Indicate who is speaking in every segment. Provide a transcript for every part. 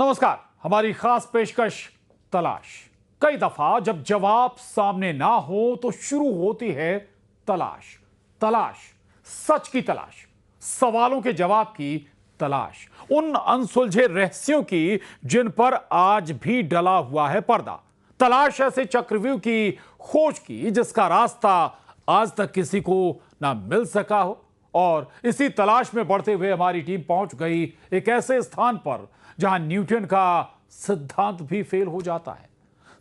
Speaker 1: नमस्कार। हमारी खास पेशकश तलाश। कई दफा जब जवाब सामने ना हो तो शुरू होती है तलाश। तलाश, सच की तलाश, सवालों के जवाब की तलाश, उन अनसुलझे रहस्यों की जिन पर आज भी डला हुआ है पर्दा। तलाश ऐसे चक्रव्यूह की खोज की जिसका रास्ता आज तक किसी को ना मिल सका हो। और इसी तलाश में बढ़ते हुए हमारी टीम पहुंच गई एक ऐसे स्थान पर जहां न्यूटन का सिद्धांत भी फेल हो जाता है।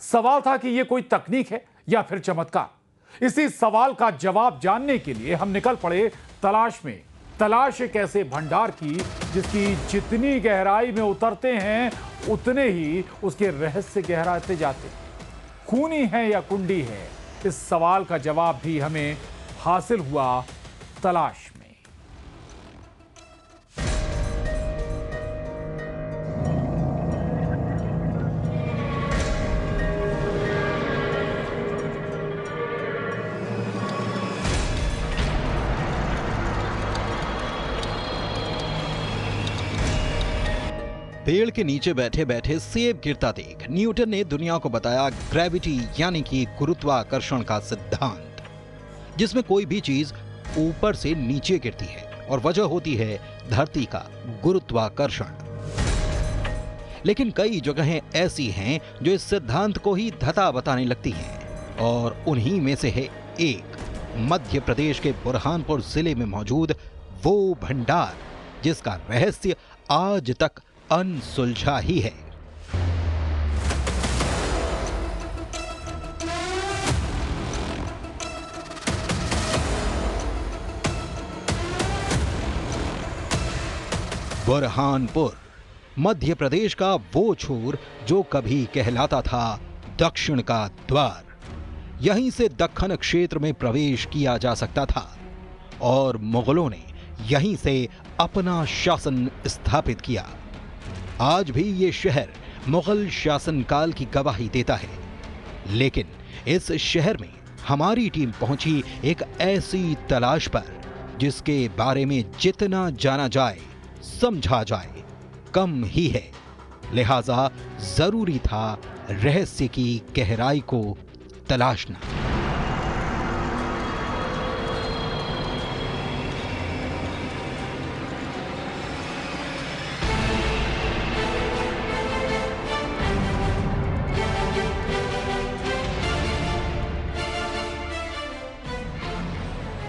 Speaker 1: सवाल था कि यह कोई तकनीक है या फिर चमत्कार। इसी सवाल का जवाब जानने के लिए हम निकल पड़े तलाश में। तलाश एक ऐसे भंडार की जिसकी जितनी गहराई में उतरते हैं उतने ही उसके रहस्य गहराते जाते हैं। खूनी है या कुंडी है, इस सवाल का जवाब भी हमें हासिल हुआ तलाश में।
Speaker 2: पेड़ के नीचे बैठे बैठे सेब गिरता देख न्यूटन ने दुनिया को बताया ग्रेविटी यानी कि गुरुत्वाकर्षण का सिद्धांत, जिसमें कोई भी चीज ऊपर से नीचे गिरती है और वजह होती है धरती का गुरुत्वाकर्षण। लेकिन कई जगहें ऐसी हैं जो इस सिद्धांत को ही धता बताने लगती हैं और उन्हीं में से है एक मध्य प्रदेश के बुरहानपुर जिले में मौजूद वो भंडार जिसका रहस्य आज तक अनसुलझा ही है। बुरहानपुर मध्य प्रदेश का वो छोर जो कभी कहलाता था दक्षिण का द्वार। यहीं से दक्खन क्षेत्र में प्रवेश किया जा सकता था और मुगलों ने यहीं से अपना शासन स्थापित किया। आज भी ये शहर मुगल शासनकाल की गवाही देता है। लेकिन इस शहर में हमारी टीम पहुंची एक ऐसी तलाश पर जिसके बारे में जितना जाना जाए समझा जाए कम ही है। लिहाजा जरूरी था रहस्य की गहराई को तलाशना।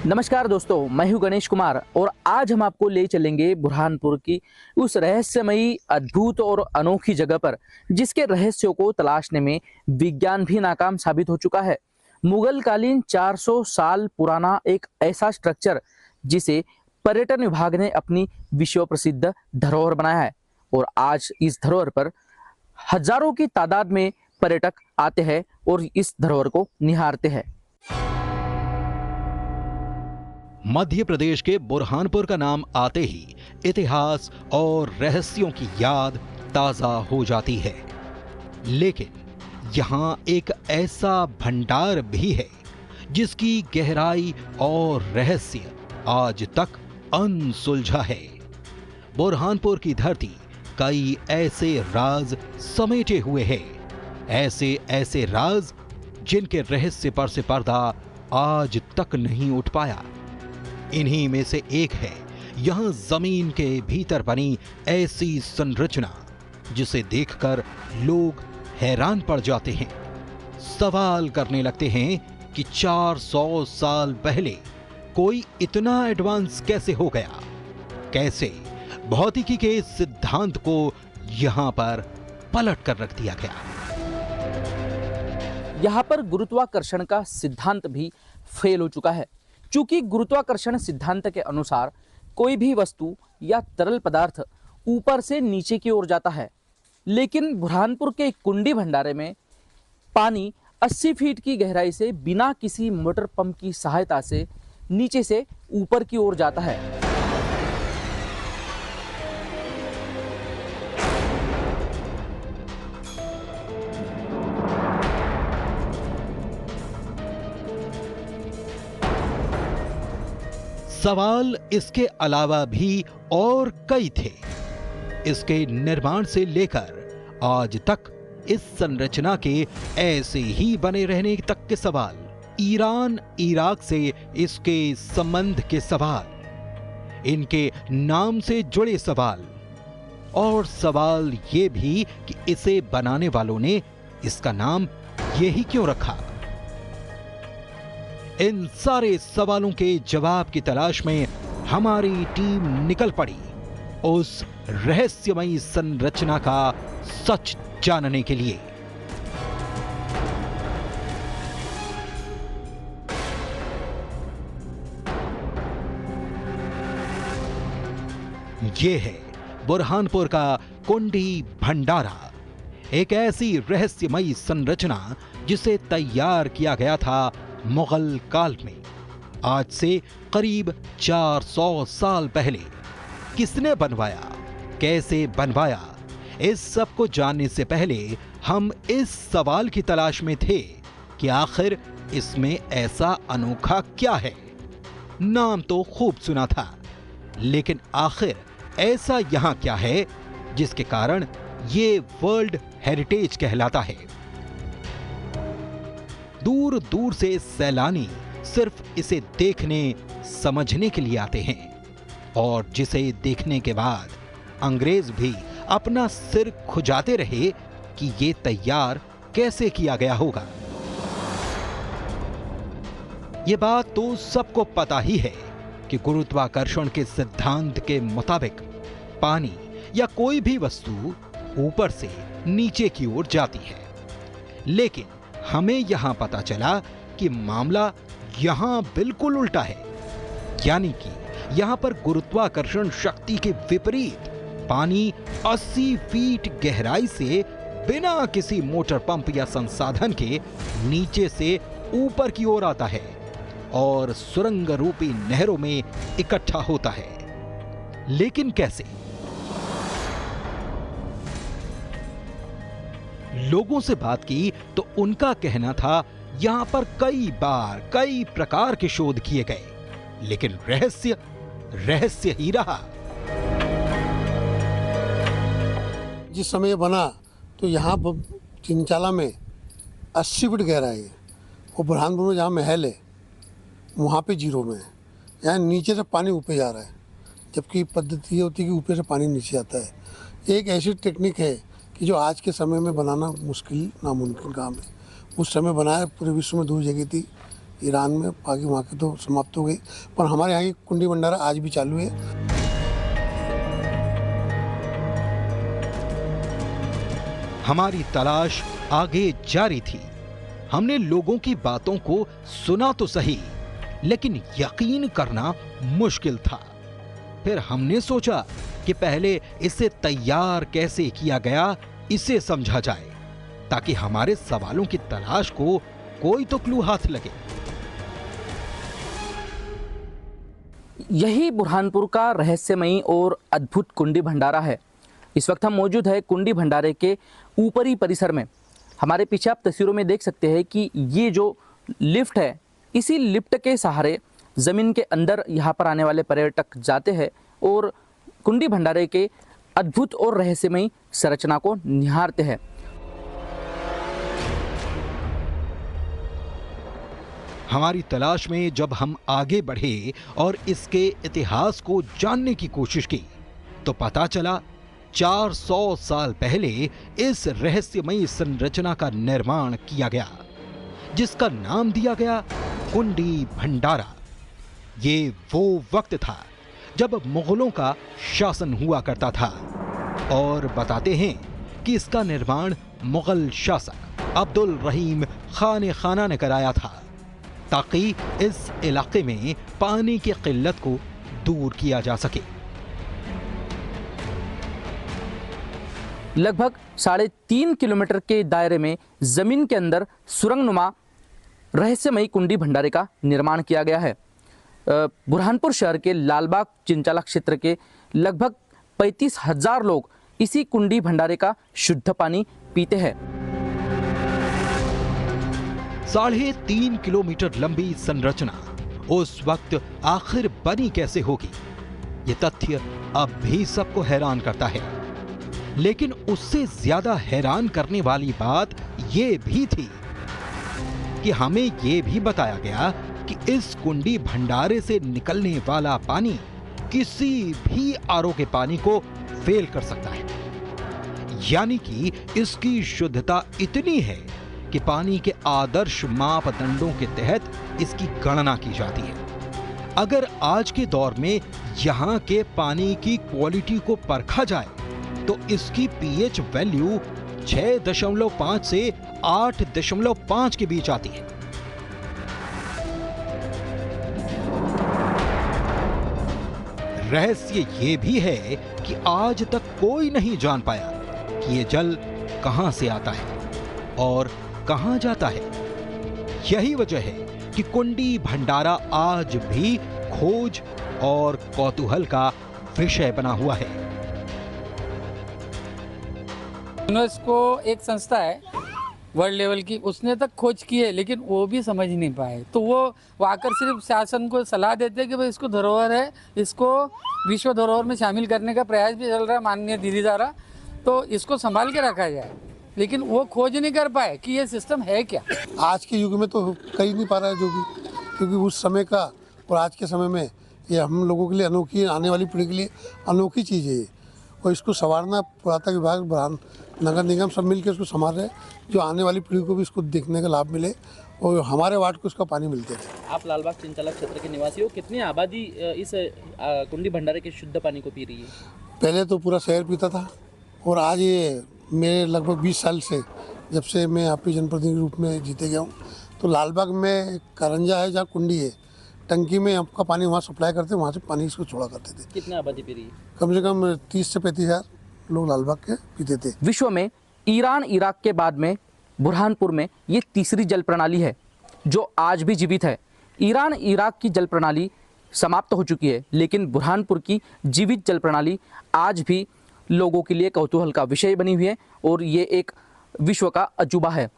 Speaker 3: नमस्कार दोस्तों, मैं हूं गणेश कुमार और आज हम आपको ले चलेंगे बुरहानपुर की उस रहस्यमयी, अद्भुत और अनोखी जगह पर जिसके रहस्यों को तलाशने में विज्ञान भी नाकाम साबित हो चुका है। मुगल कालीन 400 साल पुराना एक ऐसा स्ट्रक्चर जिसे पर्यटन विभाग ने अपनी विश्व प्रसिद्ध धरोहर बनाया है और आज इस धरोहर पर हजारों की तादाद में पर्यटक आते हैं और इस धरोहर को निहारते हैं।
Speaker 2: मध्य प्रदेश के बुरहानपुर का नाम आते ही इतिहास और रहस्यों की याद ताजा हो जाती है। लेकिन यहाँ एक ऐसा भंडार भी है जिसकी गहराई और रहस्य आज तक अनसुलझा है। बुरहानपुर की धरती कई ऐसे राज समेटे हुए है, ऐसे ऐसे राज जिनके रहस्य पर से पर्दा आज तक नहीं उठ पाया। इन्हीं में से एक है यहां जमीन के भीतर बनी ऐसी संरचना जिसे देखकर लोग हैरान पड़ जाते हैं, सवाल करने लगते हैं कि 400 साल पहले कोई इतना एडवांस कैसे हो गया। कैसे भौतिकी के इस सिद्धांत को यहां पर पलट कर रख दिया गया।
Speaker 3: यहाँ पर गुरुत्वाकर्षण का सिद्धांत भी फेल हो चुका है। चूंकि गुरुत्वाकर्षण सिद्धांत के अनुसार कोई भी वस्तु या तरल पदार्थ ऊपर से नीचे की ओर जाता है, लेकिन बुरहानपुर के कुंडी भंडारे में पानी 80 फीट की गहराई से बिना किसी मोटर पंप की सहायता से नीचे से ऊपर की ओर जाता है।
Speaker 2: सवाल इसके अलावा भी और कई थे। इसके निर्माण से लेकर आज तक इस संरचना के ऐसे ही बने रहने तक के सवाल, ईरान इराक से इसके संबंध के सवाल, इनके नाम से जुड़े सवाल, और सवाल ये भी कि इसे बनाने वालों ने इसका नाम यही क्यों रखा। इन सारे सवालों के जवाब की तलाश में हमारी टीम निकल पड़ी उस रहस्यमयी संरचना का सच जानने के लिए। ये है बुरहानपुर का कुंडी भंडारा, एक ऐसी रहस्यमयी संरचना जिसे तैयार किया गया था मुगल काल में, आज से करीब 400 साल पहले। किसने बनवाया, कैसे बनवाया, इस सब को जानने से पहले हम इस सवाल की तलाश में थे कि आखिर इसमें ऐसा अनोखा क्या है। नाम तो खूब सुना था, लेकिन आखिर ऐसा यहां क्या है जिसके कारण ये वर्ल्ड हेरिटेज कहलाता है। दूर दूर से सैलानी सिर्फ इसे देखने समझने के लिए आते हैं, और जिसे देखने के बाद अंग्रेज भी अपना सिर खुजाते रहे कि ये तैयार कैसे किया गया होगा। ये बात तो सबको पता ही है कि गुरुत्वाकर्षण के सिद्धांत के मुताबिक पानी या कोई भी वस्तु ऊपर से नीचे की ओर जाती है, लेकिन हमें यहां पता चला कि मामला यहां बिल्कुल उल्टा है। यानी कि यहां पर गुरुत्वाकर्षण शक्ति के विपरीत पानी 80 फीट गहराई से बिना किसी मोटर पंप या संसाधन के नीचे से ऊपर की ओर आता है और सुरंग रूपी नहरों में इकट्ठा होता है। लेकिन कैसे? लोगों से बात की तो उनका कहना था यहां पर कई प्रकार के शोध किए गए, लेकिन रहस्य ही रहा।
Speaker 4: जिस समय बना तो यहाँ चिंचाला में 80 फीट गहराई है, और बुरहानपुर में जहाँ महल है वहाँ पे 0 में है। यहाँ नीचे से पानी ऊपर जा रहा है, जबकि पद्धति ये होती है कि ऊपर से पानी नीचे आता है। एक ऐसी टेक्निक है कि जो आज के समय में बनाना मुश्किल नामुमकिन काम है। उस समय बनाया, पूरे विश्व में 2 जगह थी, ईरान में, बाकी वहाँ की तो समाप्त हो गई, पर हमारे यहाँ की कुंडी भंडारा आज भी चालू है।
Speaker 2: हमारी तलाश आगे जारी थी। हमने लोगों की बातों को सुना तो सही, लेकिन यकीन करना मुश्किल था। फिर हमने सोचा कि पहले इसे तैयार कैसे किया गया इसे समझा जाए, ताकि हमारे सवालों की तलाश को कोई तो क्लू हाथ लगे।
Speaker 3: यही बुरहानपुर का रहस्यमयी और अद्भुत कुंडी भंडारा है। इस वक्त हम मौजूद है कुंडी भंडारे के ऊपरी परिसर में। हमारे पीछे आप तस्वीरों में देख सकते हैं कि ये जो लिफ्ट है, इसी लिफ्ट के सहारे ज़मीन के अंदर यहाँ पर आने वाले पर्यटक जाते हैं और कुंडी भंडारे के अद्भुत और रहस्यमयी संरचना को निहारते हैं।
Speaker 2: हमारी तलाश में जब हम आगे बढ़े और इसके इतिहास को जानने की कोशिश की, तो पता चला 400 साल पहले इस रहस्यमयी संरचना का निर्माण किया गया, जिसका नाम दिया गया कुंडी भंडारा। ये वो वक्त था जब मुगलों का शासन हुआ करता था, और बताते हैं कि इसका निर्माण मुगल शासक अब्दुल रहीम खान खाना ने कराया था, ताकि इस इलाके में पानी की किल्लत को दूर किया जा सके।
Speaker 3: लगभग 3.5 किलोमीटर के दायरे में जमीन के अंदर सुरंगनुमा रहस्यमयी कुंडी भंडारे का निर्माण किया गया है। बुरहानपुर शहर के लालबाग चिंचाला क्षेत्र के लगभग 35,000 लोग इसी कुंडी भंडारे का शुद्ध पानी पीते हैं।
Speaker 2: 3.5 किलोमीटर लंबी संरचना उस वक्त आखिर बनी कैसे होगी, ये तथ्य अब भी सबको हैरान करता है। लेकिन उससे ज्यादा हैरान करने वाली बात ये भी थी कि हमें ये भी बताया गया कि इस कुंडी भंडारे से निकलने वाला पानी किसी भी आरओ के पानी को फेल कर सकता है। यानी कि इसकी शुद्धता इतनी है कि पानी के आदर्श मापदंडों के तहत इसकी गणना की जाती है। अगर आज के दौर में यहां के पानी की क्वालिटी को परखा जाए तो इसकी पीएच वैल्यू 6.5 से 8.5 के बीच आती है। रहस्य ये भी है कि आज तक कोई नहीं जान पाया कि ये जल कहां से आता है और कहां जाता है। यही वजह है कि कुंडी भंडारा आज भी खोज और कौतूहल का विषय बना हुआ है।
Speaker 5: यूनेस्को एक संस्था है वर्ल्ड लेवल की, उसने तक खोज की है लेकिन वो भी समझ नहीं पाए। तो वो आकर सिर्फ शासन को सलाह देते हैं कि भाई इसको धरोहर है, इसको विश्व धरोहर में शामिल करने का प्रयास भी चल रहा है माननीय दीदी द्वारा, तो इसको संभाल के रखा जाए। लेकिन वो खोज नहीं कर पाए कि ये सिस्टम है क्या।
Speaker 4: आज के युग में तो कर ही नहीं पा रहा है जो भी, क्योंकि उस समय का और आज के समय में ये हम लोगों के लिए अनोखी, आने वाली पीढ़ी के लिए अनोखी चीज़ है ये। और इसको संवारना पुरातत्व विभाग, बुरहान नगर निगम सब मिलकर इसको संभाल रहे हैं, जो आने वाली पीढ़ी को भी इसको देखने का लाभ मिले और हमारे वार्ड को इसका पानी मिलते रहे।
Speaker 3: आप लालबाग चिंचाला क्षेत्र के निवासी हो, कितनी आबादी इस कुंडी भंडारे के शुद्ध पानी को पी रही है?
Speaker 4: पहले तो पूरा शहर पीता था और आज ये मेरे लगभग 20 साल से, जब से मैं आपकी जनप्रतिनिधि के रूप में जीते गया हूँ, तो लालबाग में कारंजा है जहाँ कुंडी है, टंकी में आपका पानी वहाँ सप्लाई करते, वहाँ से पानी इसको छोड़ा करते थे।
Speaker 3: कितनी आबादी पी रही है?
Speaker 4: कम से कम 30 से 35 हज़ार लोग लालबाग के पीते थे।
Speaker 3: विश्व में ईरान इराक के बाद में बुरहानपुर में ये तीसरी जल प्रणाली है जो आज भी जीवित है। ईरान इराक की जल प्रणाली समाप्त हो चुकी है, लेकिन बुरहानपुर की जीवित जल प्रणाली आज भी लोगों के लिए कौतूहल का विषय बनी हुई है और ये एक विश्व का अजूबा है।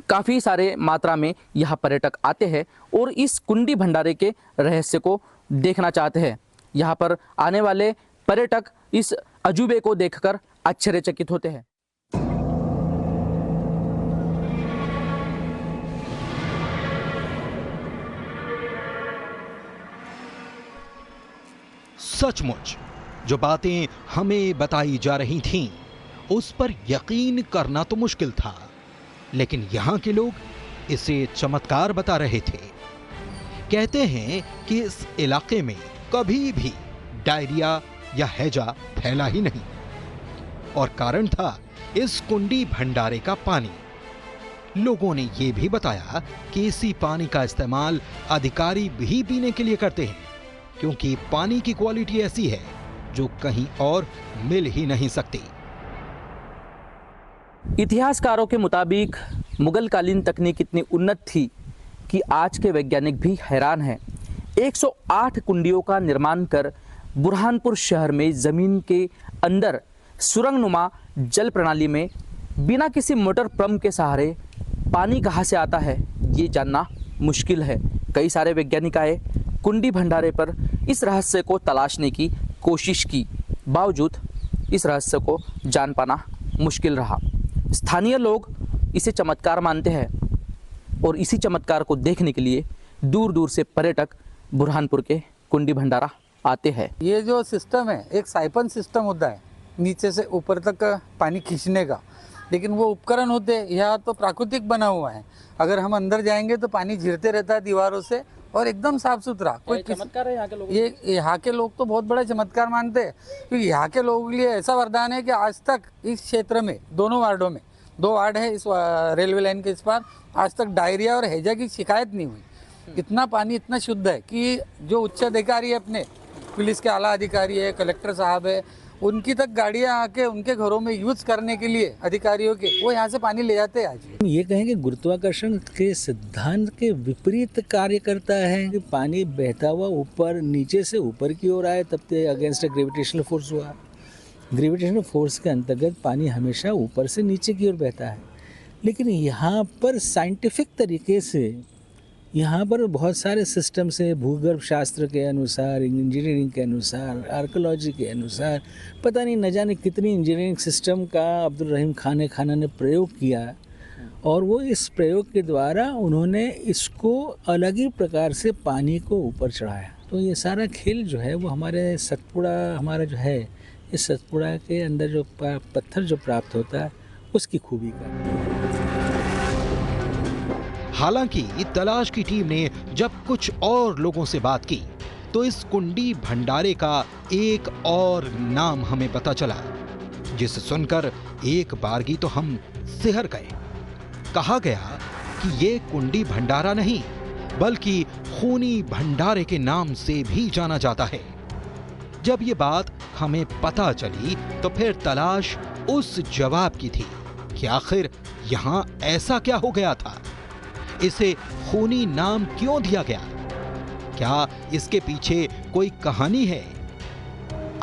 Speaker 3: काफ़ी सारे मात्रा में यहाँ पर्यटक आते हैं और इस कुंडी भंडारे के रहस्य को देखना चाहते हैं। यहाँ पर आने वाले पर्यटक इस अजूबे को देखकर आश्चर्यचकित होते हैं।
Speaker 2: सचमुच जो बातें हमें बताई जा रही थीं, उस पर यकीन करना तो मुश्किल था, लेकिन यहां के लोग इसे चमत्कार बता रहे थे। कहते हैं कि इस इलाके में कभी भी डायरिया या हैजा फैला ही नहीं, और कारण था इस कुंडी भंडारे का पानी। लोगों ने यह भी बताया कि इसी पानी का इस्तेमाल अधिकारी भी पीने के लिए करते हैं, क्योंकि पानी की क्वालिटी ऐसी है जो कहीं और मिल ही नहीं सकती।
Speaker 3: इतिहासकारों के मुताबिक मुगल कालीन तकनीक इतनी उन्नत थी कि आज के वैज्ञानिक भी हैरान हैं। 108 कुंडियों का निर्माण कर बुरहानपुर शहर में जमीन के अंदर सुरंगनुमा जल प्रणाली में बिना किसी मोटर पंप के सहारे पानी कहां से आता है ये जानना मुश्किल है। कई सारे वैज्ञानिक आए, कुंडी भंडारे पर इस रहस्य को तलाशने की कोशिश की, बावजूद इस रहस्य को जान पाना मुश्किल रहा। स्थानीय लोग इसे चमत्कार मानते हैं और इसी चमत्कार को देखने के लिए दूर दूर से पर्यटक बुरहानपुर के कुंडी भंडारा आते हैं।
Speaker 5: ये जो सिस्टम है एक साइफन सिस्टम होता है, नीचे से ऊपर तक पानी खींचने का, लेकिन वो उपकरण होते हैं यहाँ तो प्राकृतिक बना हुआ है। अगर हम अंदर जाएंगे तो पानी झिरते रहता है दीवारों से और एकदम साफ सुथरा। कोई
Speaker 3: चमत्कार है यहाँ के लोग।
Speaker 5: ये यहाँ के लोग तो बहुत बड़ा चमत्कार मानते हैं, क्योंकि यहाँ के लोगों के लिए ऐसा वरदान है कि आज तक इस क्षेत्र में दोनों वार्डों में, 2 वार्ड है इस रेलवे लाइन के इस पार, आज तक डायरिया और हैजा की शिकायत नहीं हुई। इतना पानी इतना शुद्ध है कि जो उच्च अधिकारी है, अपने पुलिस के आला अधिकारी है, कलेक्टर साहब है, उनकी तक गाड़ियाँ आके उनके घरों में यूज करने के लिए अधिकारियों के, वो यहाँ से पानी ले जाते हैं। आज
Speaker 6: ये कहें कि गुरुत्वाकर्षण के सिद्धांत के विपरीत कार्य करता है कि पानी बहता हुआ ऊपर नीचे से ऊपर की ओर आए, तब तो अगेंस्ट ग्रेविटेशनल फोर्स हुआ। ग्रेविटेशनल फोर्स के अंतर्गत पानी हमेशा ऊपर से नीचे की ओर बहता है, लेकिन यहाँ पर साइंटिफिक तरीके से यहाँ पर बहुत सारे सिस्टम्स है, भूगर्भ शास्त्र के अनुसार, इंजीनियरिंग के अनुसार, आर्कोलॉजी के अनुसार, पता नहीं न जाने कितनी इंजीनियरिंग सिस्टम का अब्दुल रहीम खान ने प्रयोग किया, और वो इस प्रयोग के द्वारा उन्होंने इसको अलग ही प्रकार से पानी को ऊपर चढ़ाया। तो ये सारा खेल जो है वो हमारे सतपुड़ा हमारा जो है, इस सतपुड़ा के अंदर जो पत्थर जो प्राप्त होता है उसकी खूबी का।
Speaker 2: हालांकि तलाश की टीम ने जब कुछ और लोगों से बात की तो इस कुंडी भंडारे का एक और नाम हमें पता चला, जिसे सुनकर एक बारगी तो हम सिहर गए। कहा गया कि ये कुंडी भंडारा नहीं बल्कि खूनी भंडारे के नाम से भी जाना जाता है। जब ये बात हमें पता चली तो फिर तलाश उस जवाब की थी कि आखिर यहां ऐसा क्या हो गया था, इसे खूनी नाम क्यों दिया गया, क्या इसके पीछे कोई कहानी है,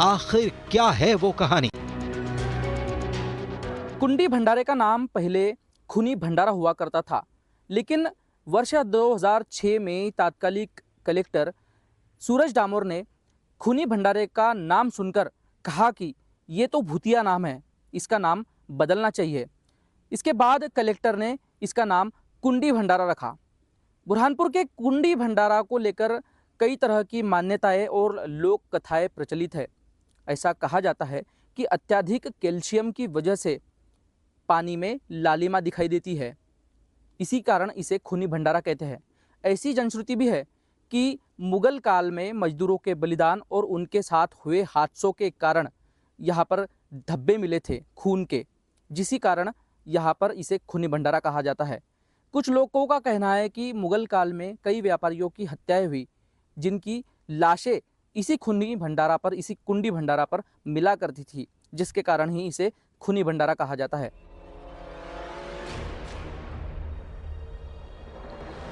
Speaker 2: आखिर क्या है वो कहानी।
Speaker 3: कुंडी भंडारे का नाम पहले खूनी भंडारा हुआ करता था, लेकिन वर्ष 2006 में तात्कालिक कलेक्टर सूरज डामोर ने खूनी भंडारे का नाम सुनकर कहा कि ये तो भूतिया नाम है, इसका नाम बदलना चाहिए। इसके बाद कलेक्टर ने इसका नाम कुंडी भंडारा रखा। बुरहानपुर के कुंडी भंडारा को लेकर कई तरह की मान्यताएं और लोक कथाएं प्रचलित है। ऐसा कहा जाता है कि अत्यधिक कैल्शियम की वजह से पानी में लालिमा दिखाई देती है, इसी कारण इसे खूनी भंडारा कहते हैं। ऐसी जनश्रुति भी है कि मुगल काल में मजदूरों के बलिदान और उनके साथ हुए हादसों के कारण यहाँ पर धब्बे मिले थे खून के, जिसी कारण यहाँ पर इसे खूनी भंडारा कहा जाता है। कुछ लोगों का कहना है कि मुगल काल में कई व्यापारियों की हत्याएं हुई, जिनकी लाशें इसी खूनी भंडारा पर, इसी कुंडी भंडारा पर मिला करती थी, जिसके कारण ही इसे खूनी भंडारा कहा जाता है।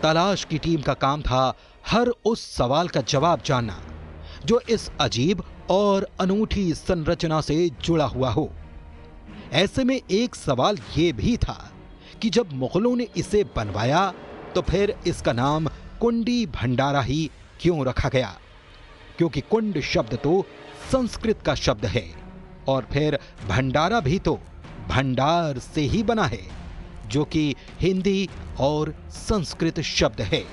Speaker 2: तलाश की टीम का काम था हर उस सवाल का जवाब जानना जो इस अजीब और अनूठी संरचना से जुड़ा हुआ हो। ऐसे में एक सवाल यह भी था कि जब मुगलों ने इसे बनवाया तो फिर इसका नाम कुंडी भंडारा ही क्यों रखा गया, क्योंकि कुंड शब्द तो संस्कृत का शब्द है और फिर भंडारा भी तो भंडार से ही बना है, जो कि हिंदी और संस्कृत शब्द है।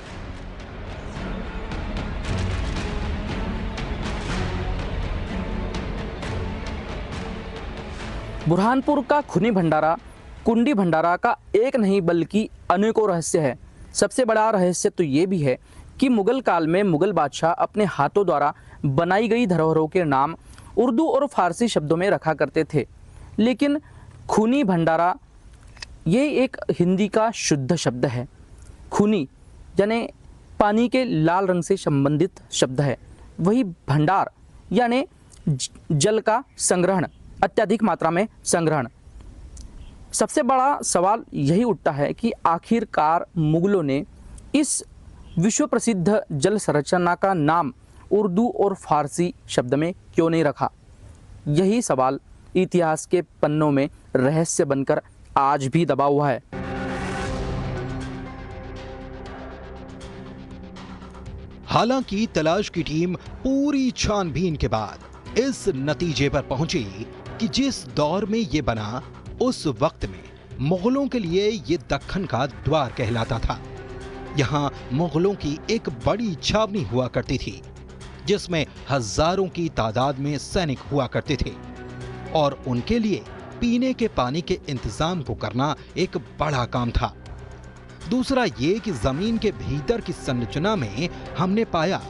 Speaker 3: बुरहानपुर का खूनी भंडारा कुंडी भंडारा का एक नहीं बल्कि अनेकों रहस्य है। सबसे बड़ा रहस्य तो ये भी है कि मुगल काल में मुगल बादशाह अपने हाथों द्वारा बनाई गई धरोहरों के नाम उर्दू और फारसी शब्दों में रखा करते थे, लेकिन खूनी भंडारा ये एक हिंदी का शुद्ध शब्द है। खूनी यानी पानी के लाल रंग से संबंधित शब्द है, वही भंडार यानी जल का संग्रहण, अत्यधिक मात्रा में संग्रहण। सबसे बड़ा सवाल यही उठता है कि आखिरकार मुगलों ने इस विश्व प्रसिद्ध जल संरचना का नाम उर्दू और फारसी शब्द में क्यों नहीं रखा। यही सवाल इतिहास के पन्नों में रहस्य बनकर आज भी दबा हुआ है।
Speaker 2: हालांकि तलाश की टीम पूरी छानबीन के बाद इस नतीजे पर पहुंची कि जिस दौर में ये बना उस वक्त में मुगलों के लिए ये दक्खन का द्वार कहलाता था। यहाँ मुगलों की एक बड़ी छावनी हुआ करती थी, जिसमें हजारों की तादाद में सैनिक हुआ करते थे और उनके लिए पीने के पानी के इंतजाम को करना एक बड़ा काम था। दूसरा ये कि जमीन के भीतर की संरचना में हमने पाया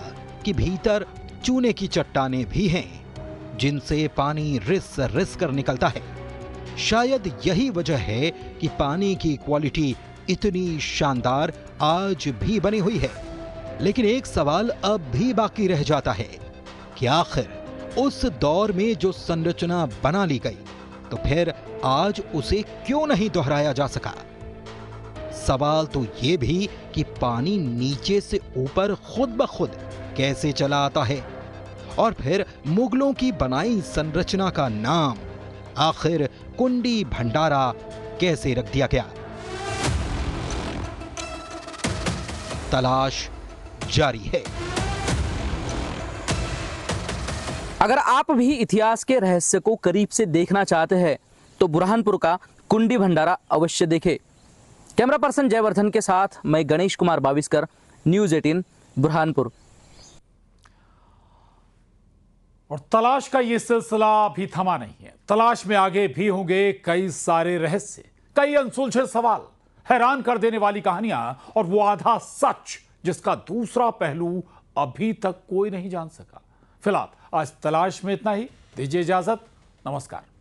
Speaker 2: कि भीतर चूने की चट्टानें भी हैं, जिनसे पानी रिस रिस कर निकलता है। शायद यही वजह है कि पानी की क्वालिटी इतनी शानदार आज भी बनी हुई है। लेकिन एक सवाल अब भी बाकी रह जाता है कि आखिर उस दौर में जो संरचना बना ली गई तो फिर आज उसे क्यों नहीं दोहराया जा सका। सवाल तो ये भी कि पानी नीचे से ऊपर खुद ब खुद कैसे चला आता है और फिर मुगलों की बनाई संरचना का नाम आखिर कुंडी भंडारा कैसे रख दिया गया। तलाश जारी है।
Speaker 3: अगर आप भी इतिहास के रहस्य को करीब से देखना चाहते हैं तो बुरहानपुर का कुंडी भंडारा अवश्य देखें। कैमरा पर्सन जयवर्धन के साथ मैं गणेश कुमार बाविस्कर, न्यूज़ 18 बुरहानपुर।
Speaker 1: और तलाश का ये सिलसिला अभी थमा नहीं है। तलाश में आगे भी होंगे कई सारे रहस्य, कई अनसुलझे सवाल, हैरान कर देने वाली कहानियां और वो आधा सच जिसका दूसरा पहलू अभी तक कोई नहीं जान सका। फिलहाल आज तलाश में इतना ही। दीजिए इजाजत। नमस्कार।